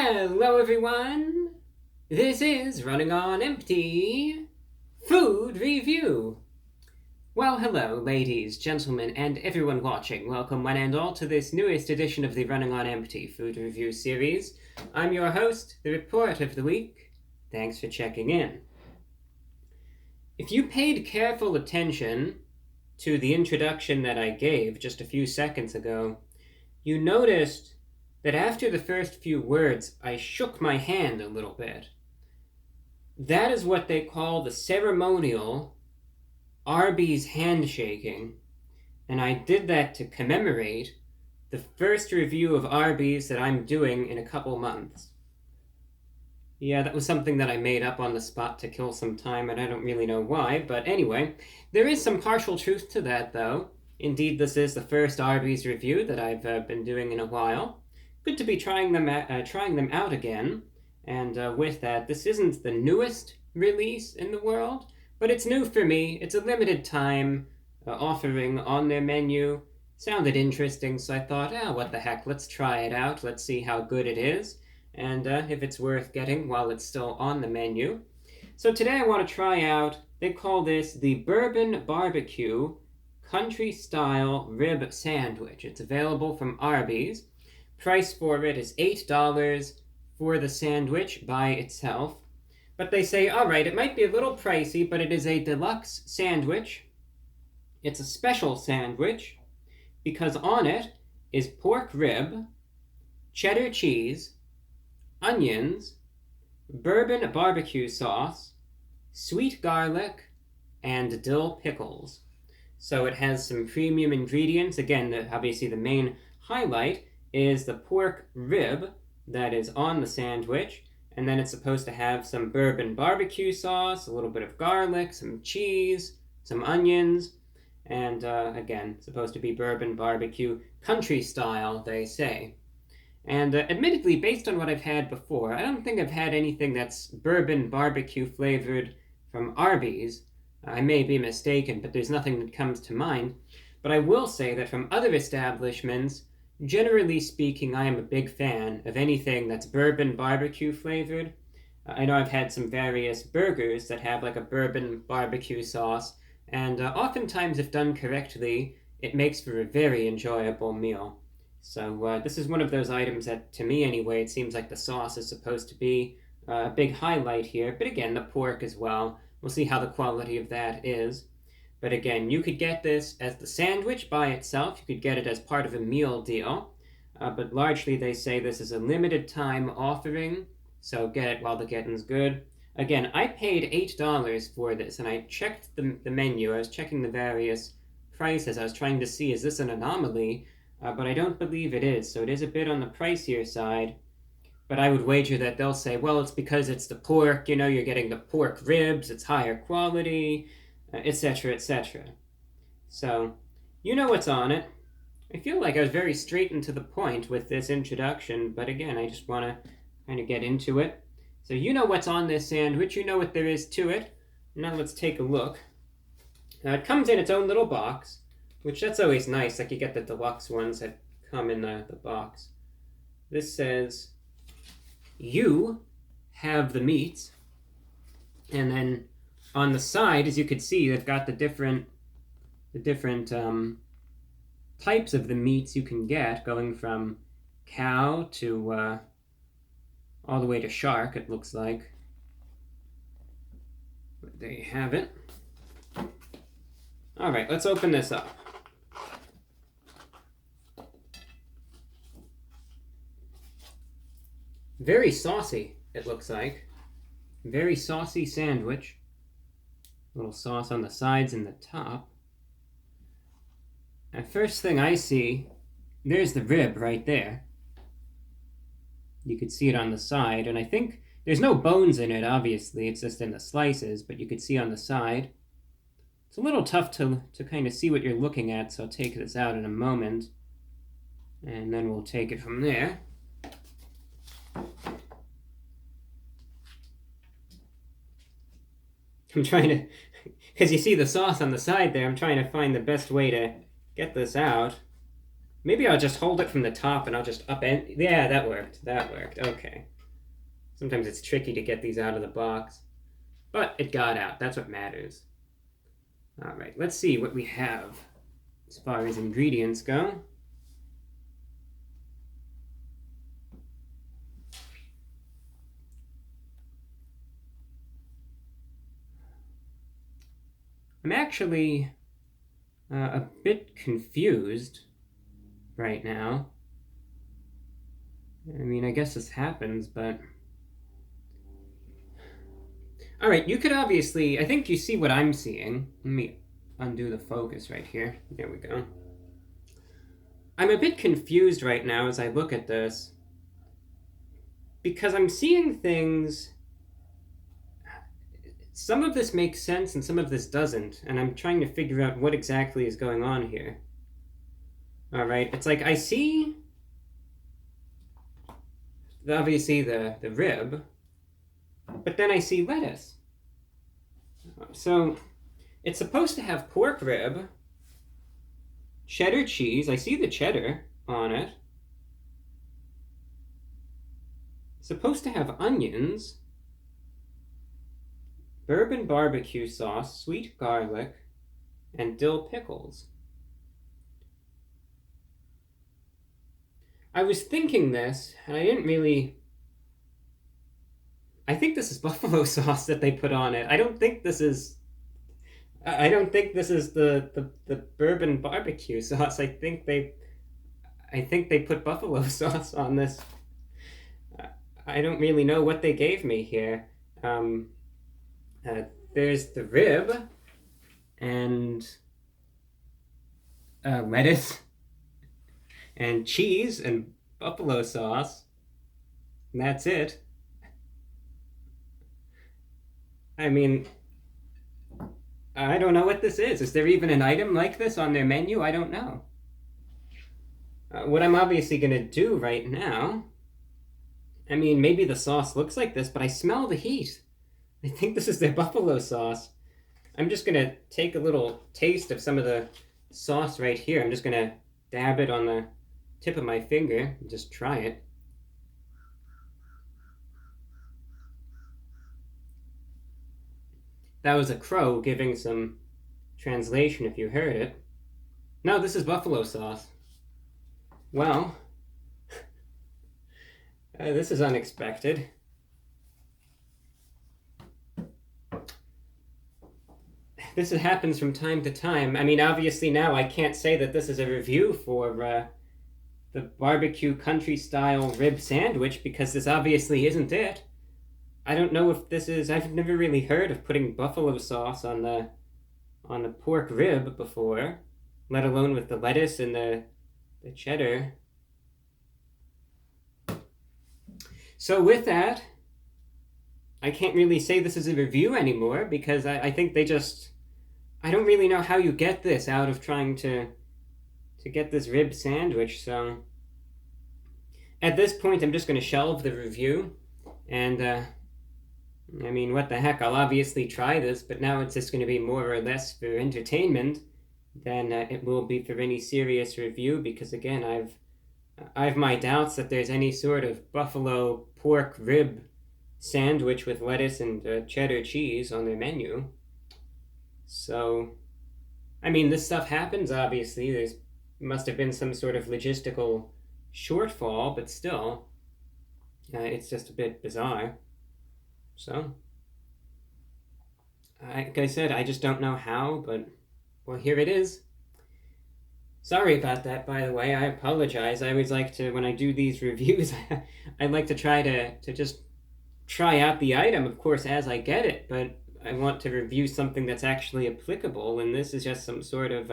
Hello everyone! This is Running on Empty Food Review. Well, hello ladies, gentlemen, and everyone watching. Welcome one and all to this newest edition of the Running on Empty Food Review series. I'm your host, the Report of the Week. Thanks for checking in. If you paid careful attention to the introduction that I gave just a few seconds ago, you noticed that after the first few words, I shook my hand a little bit. That is what they call the ceremonial Arby's handshaking, and I did that to commemorate the first review of Arby's that I'm doing in a couple months. Yeah, that was something that I made up on the spot to kill some time, and I don't really know why, but anyway, there is some partial truth to that, though. Indeed, this is the first Arby's review that I've been doing in a while. Good to be trying them out again, and with that, this isn't the newest release in the world, but it's new for me. It's a limited time offering on their menu. Sounded interesting, so I thought, what the heck, let's try it out. Let's see how good it is, and if it's worth getting while it's still on the menu. So today I want to try out, they call this the Bourbon Barbecue Country Style Rib Sandwich. It's available from Arby's. Price for it is $8 for the sandwich by itself. But they say, alright, it might be a little pricey, but it is a deluxe sandwich. It's a special sandwich because on it is pork rib, cheddar cheese, onions, bourbon barbecue sauce, sweet garlic, and dill pickles. So it has some premium ingredients. Again, obviously the main highlight is the pork rib that is on the sandwich, and then it's supposed to have some bourbon barbecue sauce, a little bit of garlic, some cheese, some onions, and again, supposed to be bourbon barbecue country style, they say. And admittedly, based on what I've had before, I don't think I've had anything that's bourbon barbecue flavored from Arby's. I may be mistaken, but there's nothing that comes to mind. But I will say that from other establishments, generally speaking, I am a big fan of anything that's bourbon barbecue flavored. I know I've had some various burgers that have like a bourbon barbecue sauce, and oftentimes, if done correctly, it makes for a very enjoyable meal. So this is one of those items that, to me anyway, it seems like the sauce is supposed to be a big highlight here. But again, the pork as well. We'll see how the quality of that is. But again, you could get this as the sandwich by itself. You could get it as part of a meal deal. But largely they say this is a limited time offering, so get it while the getting's good. Again, I paid $8 for this, and I checked the menu. I was checking the various prices. I was trying to see, is this an anomaly? But I don't believe it is, so it is a bit on the pricier side. But I would wager that they'll say, well, it's because it's the pork, you're getting the pork ribs, it's higher quality, etc., etc. So, you know what's on it. I feel like I was very straight and to the point with this introduction, but again, I just want to kind of get into it. So you know what's on this sandwich, you know what there is to it. Now let's take a look. Now it comes in its own little box, which that's always nice, like you get the deluxe ones that come in the box. This says, you have the meats, and then on the side, as you can see, they've got the different types of the meats you can get, going from cow to all the way to shark, it looks like. But there you have it. All right, let's open this up. Very saucy, it looks like. Very saucy sandwich. A little sauce on the sides and the top. And first thing I see, there's the rib right there. You could see it on the side, and I think there's no bones in it, obviously. It's just in the slices, but you could see on the side. It's a little tough to kind of see what you're looking at, so I'll take this out in a moment. And then we'll take it from there. I'm trying to, because you see the sauce on the side there, I'm trying to find the best way to get this out. Maybe I'll just hold it from the top and I'll just upend. Yeah, that worked. That worked. Okay. Sometimes it's tricky to get these out of the box. But it got out. That's what matters. All right, let's see what we have as far as ingredients go. I'm actually a bit confused right now. I mean, I guess this happens, but... Alright, you could obviously... I think you see what I'm seeing. Let me undo the focus right here. There we go. I'm a bit confused right now as I look at this, because I'm seeing things... Some of this makes sense and some of this doesn't, and I'm trying to figure out what exactly is going on here. Alright, it's like I see... obviously the rib, but then I see lettuce. So it's supposed to have pork rib, cheddar cheese. I see the cheddar on it. It's supposed to have onions, bourbon barbecue sauce, sweet garlic, and dill pickles. I was thinking this, and I didn't really... I think this is buffalo sauce that they put on it. I don't think this is the bourbon barbecue sauce. I think they put buffalo sauce on this. I don't really know what they gave me here. There's the rib and lettuce and cheese and buffalo sauce, and that's it. I mean, I don't know what this is. Is there even an item like this on their menu? I don't know. What I'm obviously going to do right now... I mean, maybe the sauce looks like this, but I smell the heat. I think this is their buffalo sauce. I'm just going to take a little taste of some of the sauce right here. I'm just going to dab it on the tip of my finger and just try it. That was a crow giving some translation if you heard it. No, this is buffalo sauce. Well, this is unexpected. This happens from time to time. I mean, obviously now I can't say that this is a review for the barbecue country-style rib sandwich, because this obviously isn't it. I don't know if this is... I've never really heard of putting buffalo sauce on the pork rib before, let alone with the lettuce and the cheddar. So with that, I can't really say this is a review anymore, because I think they just... I don't really know how you get this out of trying to get this rib sandwich, so... At this point, I'm just going to shelve the review, and... I mean, what the heck, I'll obviously try this, but now it's just going to be more or less for entertainment than it will be for any serious review, because again, I've my doubts that there's any sort of buffalo pork rib sandwich with lettuce and cheddar cheese on their menu. So, I mean, this stuff happens, obviously. There's must have been some sort of logistical shortfall, but still, it's just a bit bizarre. So, like I said, I just don't know how, but, well, here it is. Sorry about that, by the way. I apologize. I always like to, when I do these reviews, I like to try to just try out the item, of course, as I get it, but I want to review something that's actually applicable, and this is just some sort of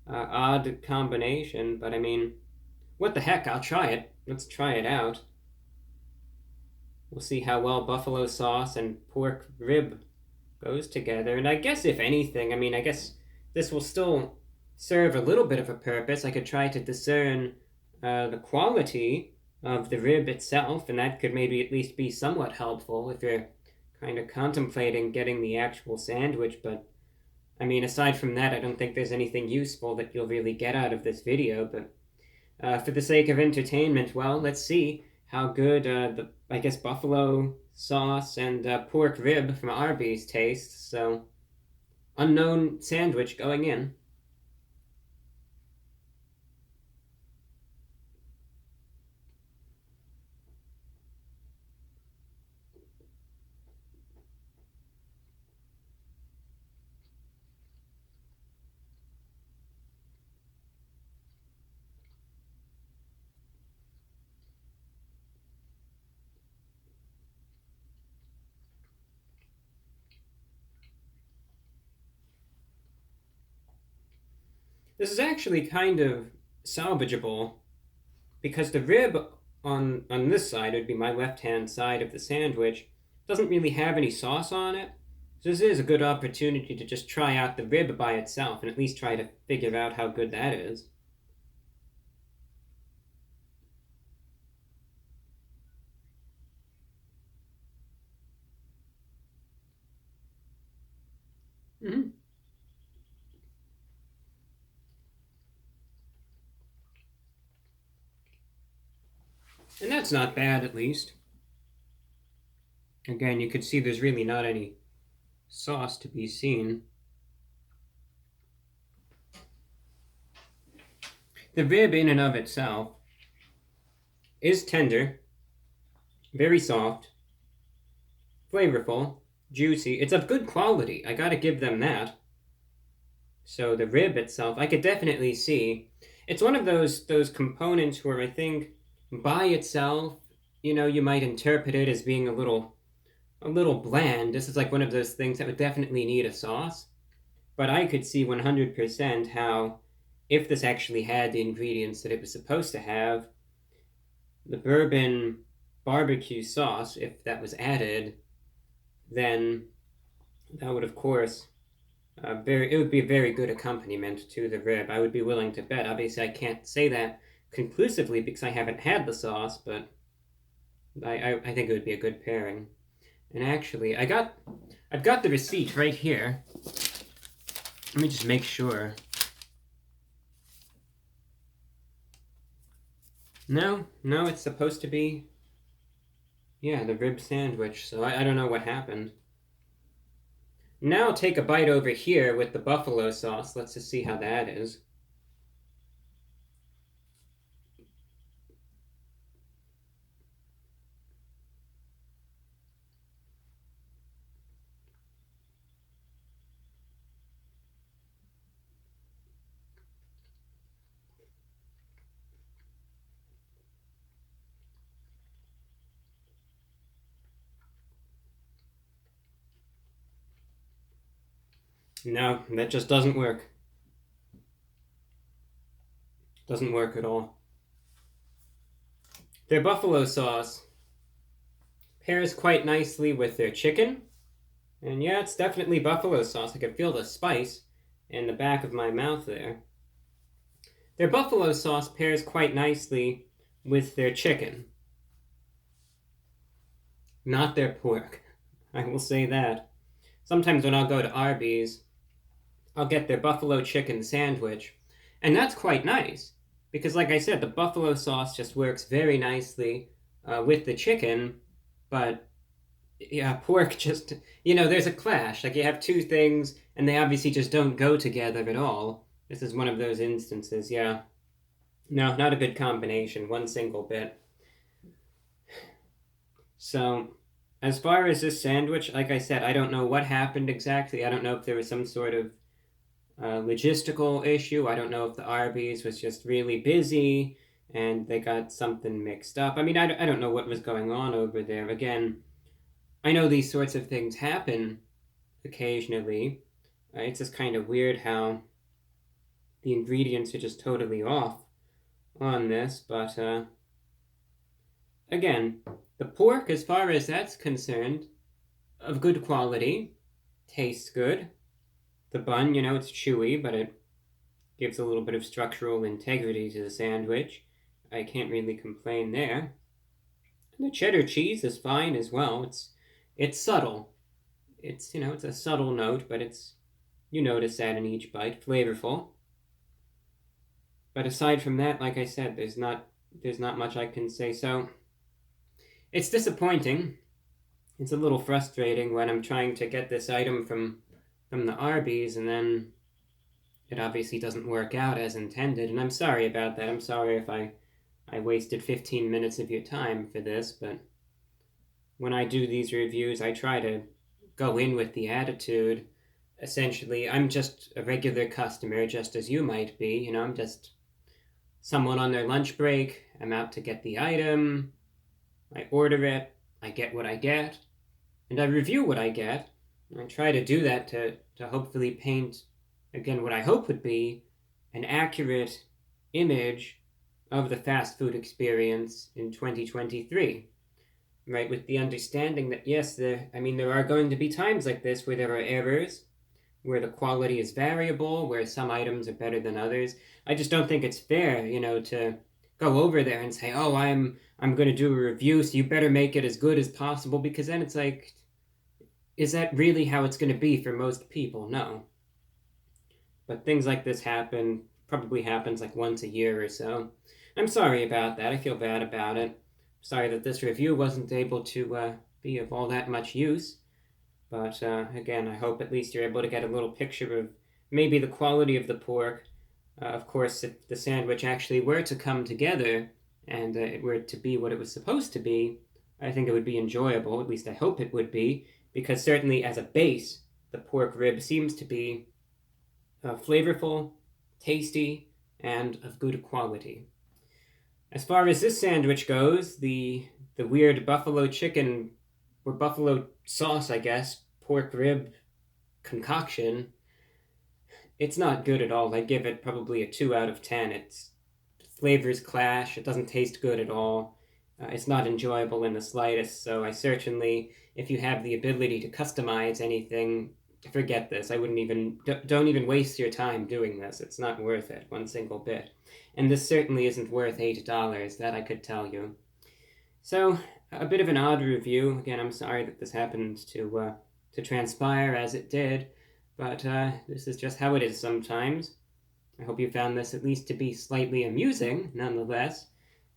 odd combination, but I mean, what the heck, I'll try it. Let's try it out. We'll see how well buffalo sauce and pork rib goes together. And I guess if anything, I mean, I guess this will still serve a little bit of a purpose. I could try to discern the quality of the rib itself, and that could maybe at least be somewhat helpful if you're kind of contemplating getting the actual sandwich. But, I mean, aside from that, I don't think there's anything useful that you'll really get out of this video. But For the sake of entertainment, well, let's see how good I guess, buffalo sauce and pork rib from Arby's taste. So, unknown sandwich going in. This is actually kind of salvageable because the rib on this side would be my left-hand side of the sandwich doesn't really have any sauce on it. So this is a good opportunity to just try out the rib by itself and at least try to figure out how good that is. Mm-hmm. And that's not bad, at least. Again, you could see there's really not any sauce to be seen. The rib in and of itself is tender, very soft, flavorful, juicy. It's of good quality. I gotta give them that. So the rib itself, I could definitely see. It's one of those components where I think by itself, you might interpret it as being a little bland. This is like one of those things that would definitely need a sauce. But I could see 100% how, if this actually had the ingredients that it was supposed to have, the bourbon barbecue sauce, if that was added, then that would, of course, it would be a very good accompaniment to the rib. I would be willing to bet. Obviously, I can't say that conclusively because I haven't had the sauce, but I think it would be a good pairing. And actually, I've got the receipt right here. Let me just make sure. No, it's supposed to be, yeah, the rib sandwich. So I don't know what happened. Now take a bite over here with the buffalo sauce. Let's just see how that is. No, that just doesn't work. Doesn't work at all. Their buffalo sauce pairs quite nicely with their chicken. And yeah, it's definitely buffalo sauce. I can feel the spice in the back of my mouth there. Their buffalo sauce pairs quite nicely with their chicken. Not their pork. I will say that. Sometimes when I'll go to Arby's, I'll get their buffalo chicken sandwich. And that's quite nice. Because, like I said, the buffalo sauce just works very nicely with the chicken. But, yeah, pork just, there's a clash. Like, you have two things, and they obviously just don't go together at all. This is one of those instances, yeah. No, not a good combination, one single bit. So, as far as this sandwich, like I said, I don't know what happened exactly. I don't know if there was some sort of logistical issue. I don't know if the Arby's was just really busy and they got something mixed up. I mean, I don't know what was going on over there. Again, I know these sorts of things happen occasionally. It's just kind of weird how the ingredients are just totally off on this, but again, the pork, as far as that's concerned, of good quality, tastes good. The bun, it's chewy, but it gives a little bit of structural integrity to the sandwich. I can't really complain there. And the cheddar cheese is fine as well. It's subtle. It's a subtle note, but you notice that in each bite. Flavorful. But aside from that, like I said, there's not much I can say. So it's disappointing. It's a little frustrating when I'm trying to get this item from the Arby's, and then it obviously doesn't work out as intended. And I'm sorry about that. I'm sorry if I wasted 15 minutes of your time for this, but when I do these reviews, I try to go in with the attitude, essentially, I'm just a regular customer, just as you might be. You know, I'm just someone on their lunch break. I'm out to get the item. I order it. I get what I get. And I review what I get. And I try to do that to hopefully paint, again, what I hope would be an accurate image of the fast food experience in 2023. Right, with the understanding that, yes, there are going to be times like this where there are errors, where the quality is variable, where some items are better than others. I just don't think it's fair, to go over there and say, oh, I'm going to do a review, so you better make it as good as possible, because then it's like, is that really how it's going to be for most people? No. But things like this probably happens like once a year or so. I'm sorry about that. I feel bad about it. Sorry that this review wasn't able to be of all that much use. But again, I hope at least you're able to get a little picture of maybe the quality of the pork. Of course, if the sandwich actually were to come together and it were to be what it was supposed to be, I think it would be enjoyable. At least I hope it would be, because certainly as a base, the pork rib seems to be flavorful, tasty, and of good quality. As far as this sandwich goes, the weird buffalo chicken, or buffalo sauce, I guess, pork rib concoction, it's not good at all. I give it probably a 2 out of 10. Its flavors clash. It doesn't taste good at all. It's not enjoyable in the slightest. So I certainly, if you have the ability to customize anything, forget this. I wouldn't even, don't even waste your time doing this. It's not worth it, one single bit. And this certainly isn't worth $8, that I could tell you. So, a bit of an odd review. Again, I'm sorry that this happened to transpire as it did, but this is just how it is sometimes. I hope you found this at least to be slightly amusing, nonetheless,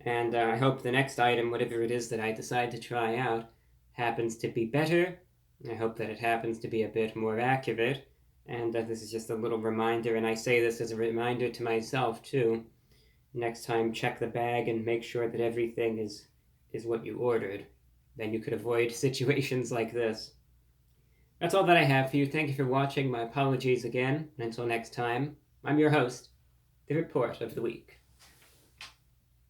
and I hope the next item, whatever it is that I decide to try out, happens to be better. I hope that it happens to be a bit more accurate, and this is just a little reminder, and I say this as a reminder to myself, too. Next time, check the bag and make sure that everything is what you ordered. Then you could avoid situations like this. That's all that I have for you. Thank you for watching. My apologies again. And until next time, I'm your host, The Report of the Week.